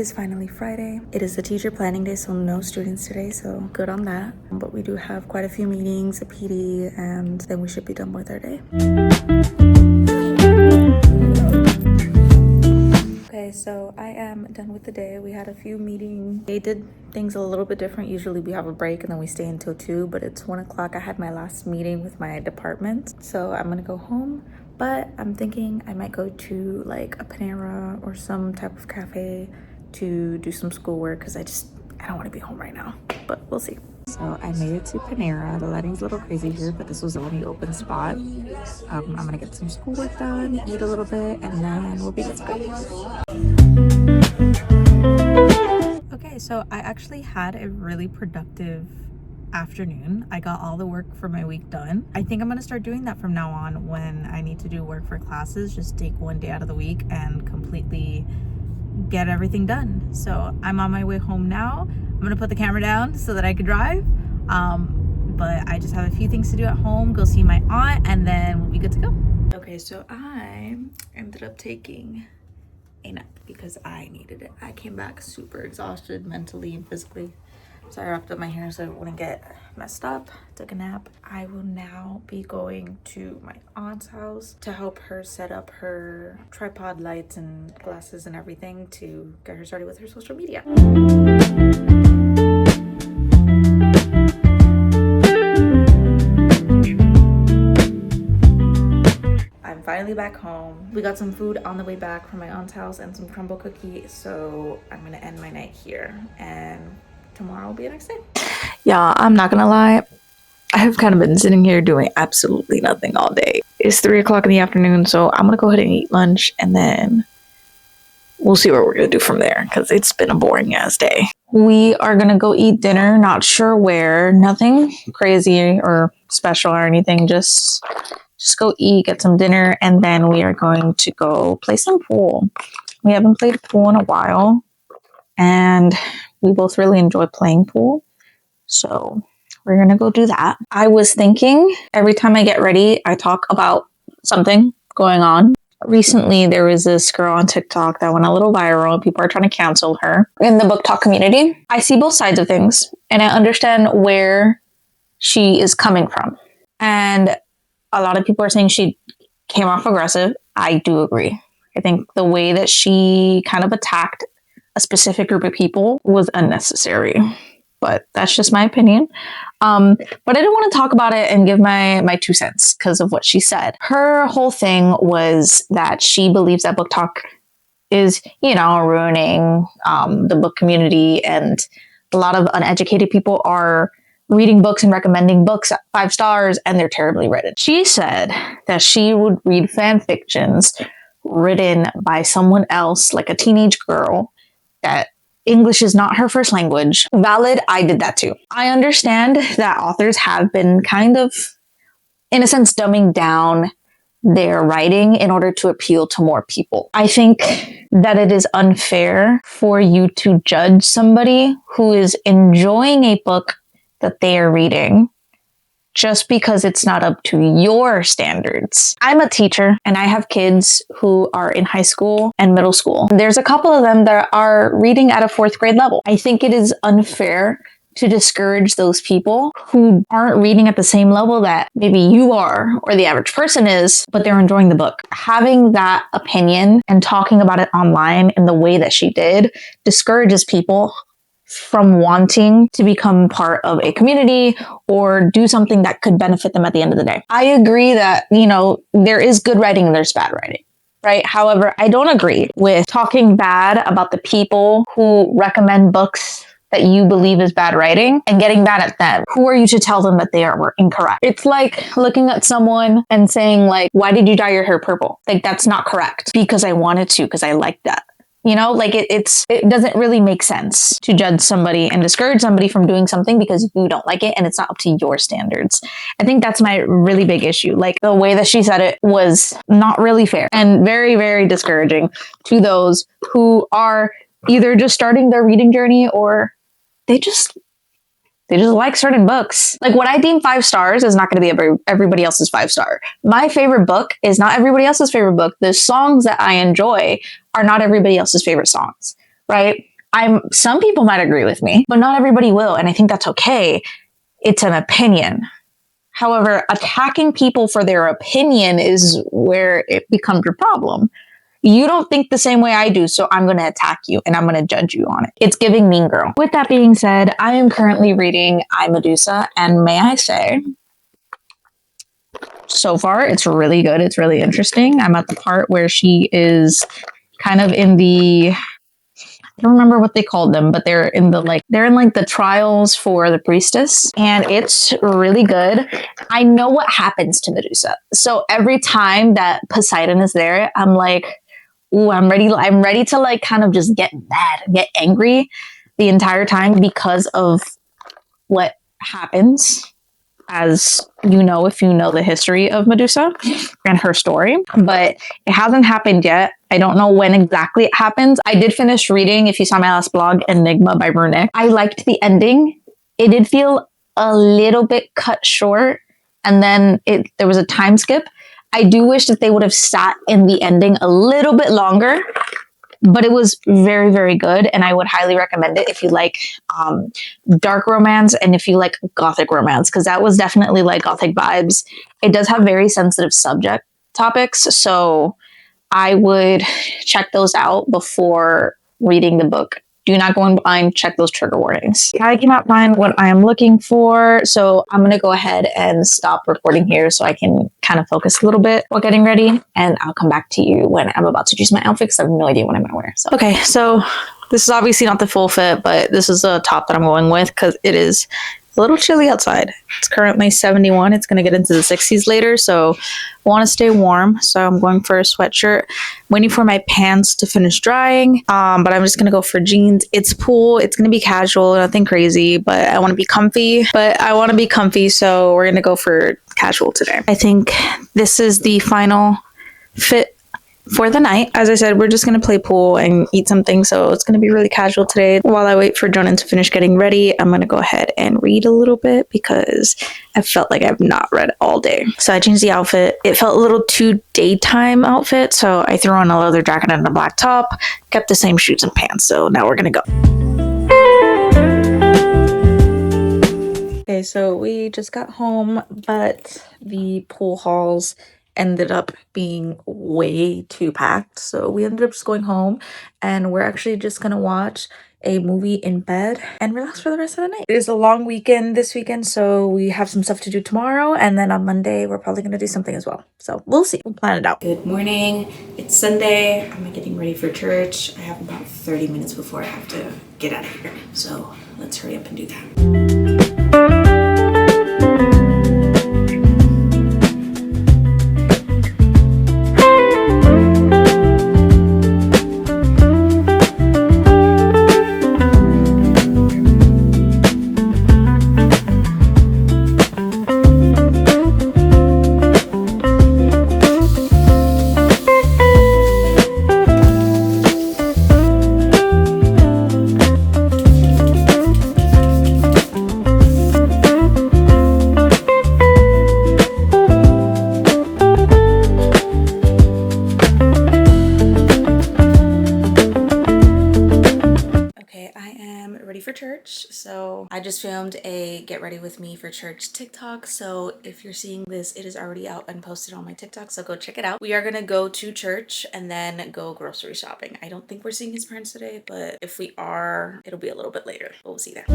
is finally Friday. It is the teacher planning day, so no students today, so good on that. But we do have quite a few meetings, a PD, and then we should be done with our day. Okay, so I am done with the day. We had a few meetings. They did things a little bit different. Usually we have a break and then we stay until 2, but it's 1 o'clock. I had my last meeting with my department, so I'm gonna go home. But I'm thinking I might go to like a Panera or some type of cafe to do some schoolwork because I don't want to be home right now, but we'll see. So I made it to Panera. The lighting's a little crazy here, but this was the only open spot. I'm gonna get some schoolwork done, eat a little bit, and then we'll be good to go. Okay, so I actually had a really productive afternoon. I got all the work for my week done. I think I'm gonna start doing that from now on when I need to do work for classes. Just take one day out of the week and completely get everything done. So I'm on my way home now. I'm gonna put the camera down so that I could drive. But I just have a few things to do at home, go see my aunt, and then we'll be good to go. Okay, so I ended up taking a nap because I needed it. I came back super exhausted mentally and physically. So I wrapped up my hair so it wouldn't get messed up, took a nap. I will now be going to my aunt's house to help her set up her tripod lights and glasses and everything to get her started with her social media. I'm finally back home. We got some food on the way back from my aunt's house and some crumble cookie, so I'm gonna end my night here and tomorrow will be the next day. Yeah, I'm not gonna lie, I have kind of been sitting here doing absolutely nothing all day. It's 3 o'clock in the afternoon, so I'm gonna go ahead and eat lunch and then we'll see what we're gonna do from there because it's been a boring ass day. We are gonna go eat dinner, not sure where, nothing crazy or special or anything, just go eat, get some dinner, and then we are going to go play some pool. We haven't played pool in a while, and we both really enjoy playing pool. So we're gonna go do that. I was thinking every time I get ready, I talk about something going on. Recently, there was this girl on TikTok that went a little viral. People are trying to cancel her in the book talk community. I see both sides of things, and I understand where she is coming from. And a lot of people are saying she came off aggressive. I do agree. I think the way that she kind of attacked a specific group of people was unnecessary, but that's just my opinion. But I didn't want to talk about it and give my 2 cents because of what she said. Her whole thing was that she believes that book talk is, ruining the book community, and a lot of uneducated people are reading books and recommending books at 5 stars, and they're terribly written. She said that she would read fan fictions written by someone else, like a teenage girl, that English is not her first language. Valid, I did that too. I understand that authors have been kind of, in a sense, dumbing down their writing in order to appeal to more people. I think that it is unfair for you to judge somebody who is enjoying a book that they are reading just because it's not up to your standards. I'm a teacher and I have kids who are in high school and middle school. There's a couple of them that are reading at a 4th grade level. I think it is unfair to discourage those people who aren't reading at the same level that maybe you are or the average person is, but they're enjoying the book. Having that opinion and talking about it online in the way that she did discourages people from wanting to become part of a community or do something that could benefit them at the end of the day. I agree that, there is good writing and there's bad writing, right? However, I don't agree with talking bad about the people who recommend books that you believe is bad writing and getting mad at them. Who are you to tell them that they are incorrect? It's like looking at someone and saying why did you dye your hair purple? That's not correct. Because I wanted to, because I like that. It doesn't really make sense to judge somebody and discourage somebody from doing something because you don't like it and it's not up to your standards. I think that's my really big issue. The way that she said it was not really fair and very, very discouraging to those who are either just starting their reading journey or they just like certain books. What I deem 5 stars is not going to be everybody else's 5-star. My favorite book is not everybody else's favorite book. The songs that I enjoy are not everybody else's favorite songs, right? Some people might agree with me, but not everybody will. And I think that's okay. It's an opinion. However, attacking people for their opinion is where it becomes your problem. You don't think the same way I do, so I'm going to attack you and I'm going to judge you on it. It's giving Mean Girl. With that being said, I am currently reading I, Medusa, and may I say, so far, it's really good. It's really interesting. I'm at the part where she is kind of in the, I don't remember what they called them, but they're in the trials for the priestess, and it's really good. I know what happens to Medusa. So every time that Poseidon is there, I'm like, ooh, I'm ready to like kind of just get mad, get angry the entire time because of what happens, as you know, if you know the history of Medusa and her story. But it hasn't happened yet. I don't know when exactly it happens. I did finish reading, if you saw my last blog, Enigma by Brunick. I liked the ending. It did feel a little bit cut short, and then there was a time skip. I do wish that they would have sat in the ending a little bit longer, but it was very, very good, and I would highly recommend it if you like dark romance and if you like gothic romance, because that was definitely like gothic vibes. It does have very sensitive subject topics, so I would check those out before reading the book. Do not go in blind, check those trigger warnings. I cannot find what I am looking for, so I'm going to go ahead and stop recording here so I can kind of focus a little bit while getting ready, and I'll come back to you when I'm about to choose my outfit because I have no idea what I'm going to wear. So. Okay, so this is obviously not the full fit, but this is a top that I'm going with because it is a little chilly outside. It's currently 71. It's going to get into the 60s later, so I want to stay warm. So I'm going for a sweatshirt. I'm waiting for my pants to finish drying, but I'm just going to go for jeans. It's pool. It's going to be casual, nothing crazy, but I want to be comfy. So we're going to go for casual today. I think this is the final fit for the night. As I said, we're just going to play pool and eat something, so it's going to be really casual today. While I wait for Jonan to finish getting ready, I'm going to go ahead and read a little bit because I felt like I've not read all day. So I changed the outfit. It felt a little too daytime outfit, so I threw on a leather jacket and a black top, kept the same shoes and pants, so now we're going to go. Okay, so we just got home, but the pool halls ended up being way too packed, so we ended up just going home, and we're actually just gonna watch a movie in bed and relax for the rest of the night. It is a long weekend this weekend, so we have some stuff to do tomorrow, and then on Monday we're probably gonna do something as well, so we'll see. We'll plan it out. Good morning. It's Sunday. I'm getting ready for church. I have about 30 minutes before I have to get out of here, so let's hurry up and do that. For church. So I just filmed a get ready with me for church TikTok, so if you're seeing this, it is already out and posted on my TikTok, so go check it out. We are gonna go to church and then go grocery shopping. I don't think we're seeing his parents today, but if we are, it'll be a little bit later. We'll see there.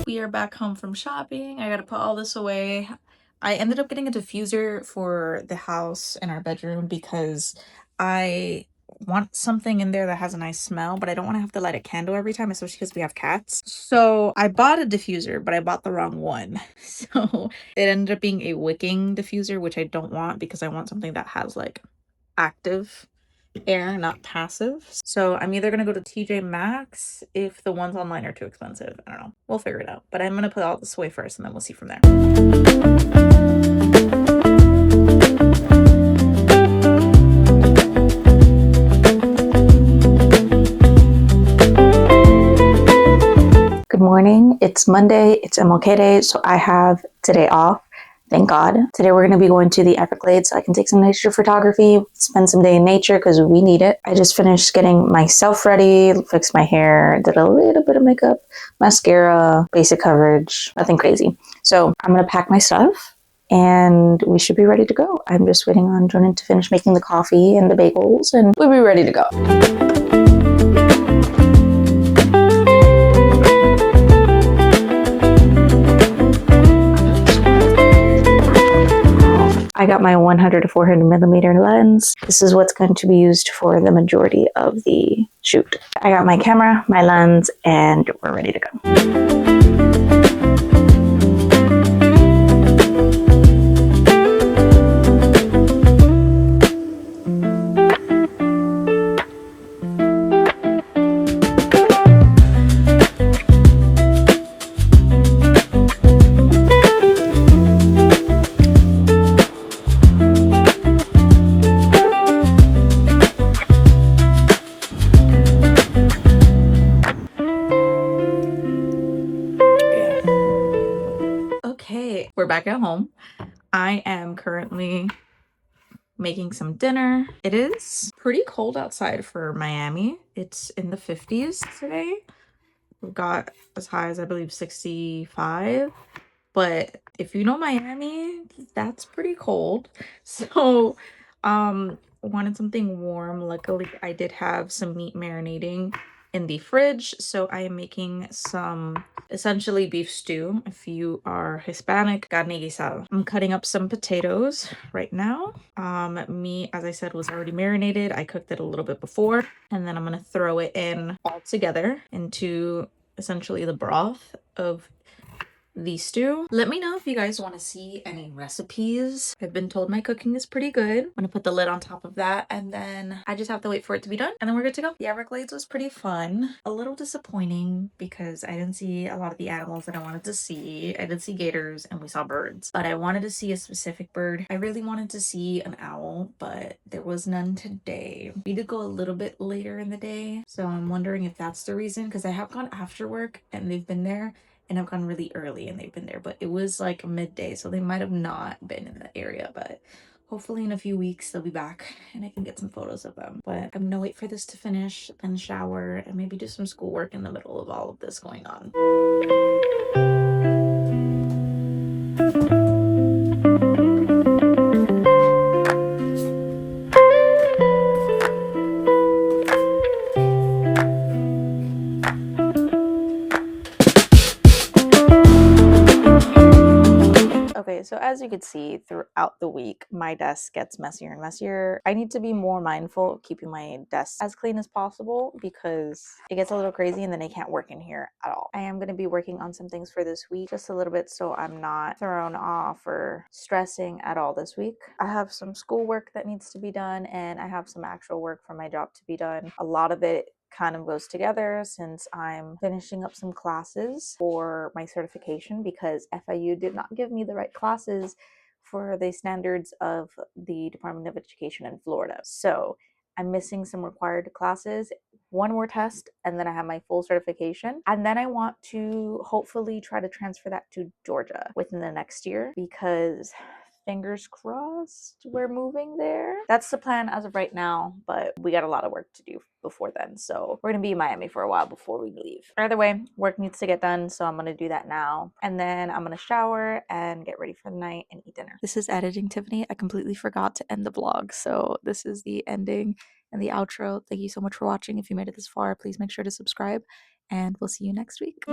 We are back home from shopping. I gotta put all this away. I ended up getting a diffuser for the house in our bedroom because I want something in there that has a nice smell, but I don't want to have to light a candle every time, especially because we have cats. So I bought a diffuser, but I bought the wrong one. So it ended up being a wicking diffuser, which I don't want because I want something that has like active air, not passive. So I'm either gonna go to TJ Maxx if the ones online are too expensive. I don't know. We'll figure it out. But I'm gonna put all this away first and then we'll see from there. Good morning. It's Monday. It's MLK Day, so I have today off. thank God. Today we're going to be going to the Everglades so I can take some nature photography, spend some day in nature because we need it. I just finished getting myself ready, fixed my hair, did a little bit of makeup, mascara, basic coverage, nothing crazy. So I'm going to pack my stuff and we should be ready to go. I'm just waiting on Jordan to finish making the coffee and the bagels and we'll be ready to go. I got my 100 to 400 millimeter lens. This is what's going to be used for the majority of the shoot. I got my camera, my lens, and we're ready to go. Okay, we're back at home. I am currently making some dinner. It is pretty cold outside for Miami. It's in the 50s today. We've got as high as I believe 65. But if you know Miami, that's pretty cold. So wanted something warm. Luckily I did have some meat marinating in the fridge, so I am making some essentially beef stew. If you are Hispanic, carne guisada. I'm cutting up some potatoes right now. Meat, as I said, was already marinated. I cooked it a little bit before, and then I'm gonna throw it in all together into essentially the broth of the stew. Let me know if you guys want to see any recipes. I've been told my cooking is pretty good. I'm gonna put the lid on top of that and then I just have to wait for it to be done and then we're good to go. The Everglades was pretty fun. A little disappointing because I didn't see a lot of the animals that I wanted to see. I did see gators and we saw birds, but I wanted to see a specific bird. I really wanted to see an owl, but there was none today. We did go a little bit later in the day, so I'm wondering if that's the reason, because I have gone after work and they've been there, and I've gone really early and they've been there, but it was like midday, so they might have not been in the area, but hopefully in a few weeks they'll be back and I can get some photos of them. But I'm gonna wait for this to finish, then shower, and maybe do some schoolwork in the middle of all of this going on. Okay, so as you can see throughout the week, my desk gets messier and messier. I need to be more mindful of keeping my desk as clean as possible because it gets a little crazy and then I can't work in here at all. I am going to be working on some things for this week just a little bit so I'm not thrown off or stressing at all this week. I have some schoolwork that needs to be done and I have some actual work for my job to be done. A lot of it kind of goes together since I'm finishing up some classes for my certification because FIU did not give me the right classes for the standards of the Department of Education in Florida. So I'm missing some required classes, one more test, and then I have my full certification. And then I want to hopefully try to transfer that to Georgia within the next year because fingers crossed we're moving there. That's the plan as of right now, but we got a lot of work to do before then, so we're gonna be in Miami for a while before we leave. Either way, work needs to get done, so I'm gonna do that now, and then I'm gonna shower and get ready for the night and eat dinner. This is editing Tiffany. I completely forgot to end the vlog, so this is the ending and the outro. Thank you so much for watching. If you made it this far, please make sure to subscribe and we'll see you next week.